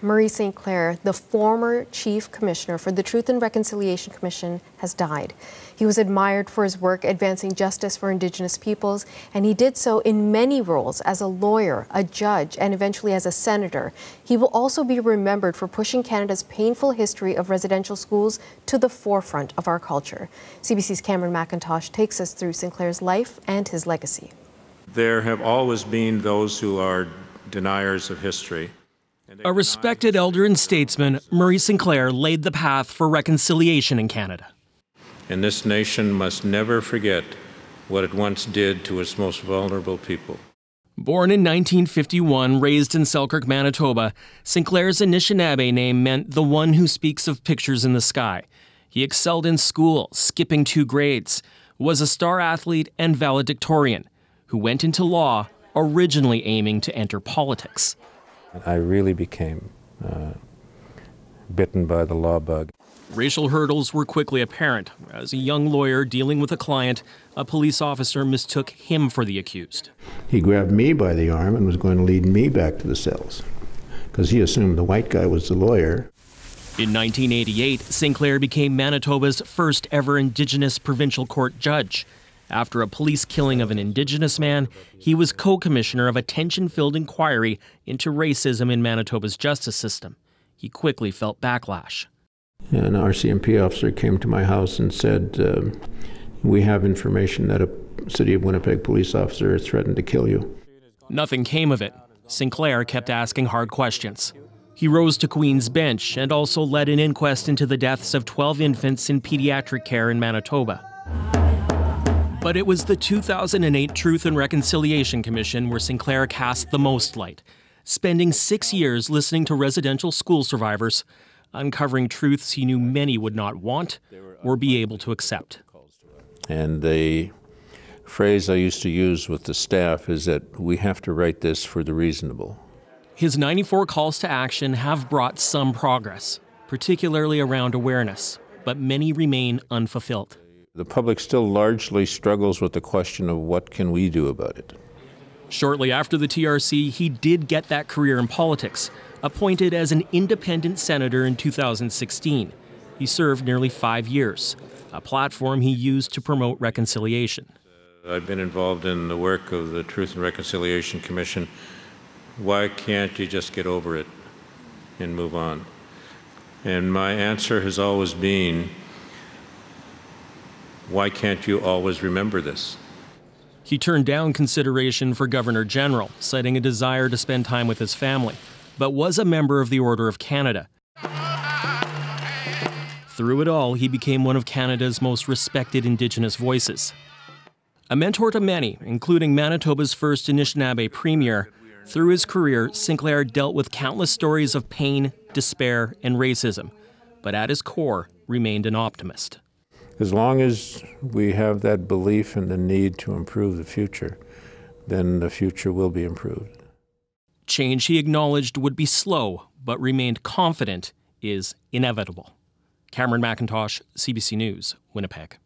Marie Sinclair, the former Chief Commissioner for the Truth and Reconciliation Commission, has died. He was admired for his work advancing justice for Indigenous peoples, and he did so in many roles as a lawyer, a judge, and eventually as a senator. He will also be remembered for pushing Canada's painful history of residential schools to the forefront of our culture. CBC's Cameron McIntosh takes us through Sinclair's life and his legacy. There have always been those who are deniers of history. A respected elder and statesman, Marie Sinclair laid the path for reconciliation in Canada. And this nation must never forget what it once did to its most vulnerable people. Born in 1951, raised in Selkirk, Manitoba, Sinclair's Anishinaabe name meant the one who speaks of pictures in the sky. He excelled in school, skipping 2 grades, was a star athlete and valedictorian, who went into law, originally aiming to enter politics. I really became bitten by the law bug. Racial hurdles were quickly apparent. As a young lawyer dealing with a client, a police officer mistook him for the accused. He grabbed me by the arm and was going to lead me back to the cells, because he assumed the white guy was the lawyer. In 1988, Sinclair became Manitoba's first ever Indigenous provincial court judge. After a police killing of an Indigenous man, he was co-commissioner of a tension-filled inquiry into racism in Manitoba's justice system. He quickly felt backlash. An RCMP officer came to my house and said, we have information that a City of Winnipeg police officer has threatened to kill you. Nothing came of it. Sinclair kept asking hard questions. He rose to Queen's Bench and also led an inquest into the deaths of 12 infants in pediatric care in Manitoba. But it was the 2008 Truth and Reconciliation Commission where Sinclair cast the most light, spending 6 years listening to residential school survivors, uncovering truths he knew many would not want or be able to accept. And the phrase I used to use with the staff is that we have to write this for the reasonable. His 94 calls to action have brought some progress, particularly around awareness, but many remain unfulfilled. The public still largely struggles with the question of what can we do about it. Shortly after the TRC, he did get that career in politics, appointed as an independent senator in 2016. He served nearly 5 years, a platform he used to promote reconciliation. I've been involved in the work of the Truth and Reconciliation Commission. Why can't you just get over it and move on? And my answer has always been, why can't you always remember this? He turned down consideration for Governor General, citing a desire to spend time with his family, but was a member of the Order of Canada. Through it all, he became one of Canada's most respected Indigenous voices. A mentor to many, including Manitoba's first Anishinaabe Premier, through his career, Sinclair dealt with countless stories of pain, despair, and racism, but at his core, remained an optimist. As long as we have that belief in the need to improve the future, then the future will be improved. Change he acknowledged would be slow, but remained confident is inevitable. Cameron McIntosh, CBC News, Winnipeg.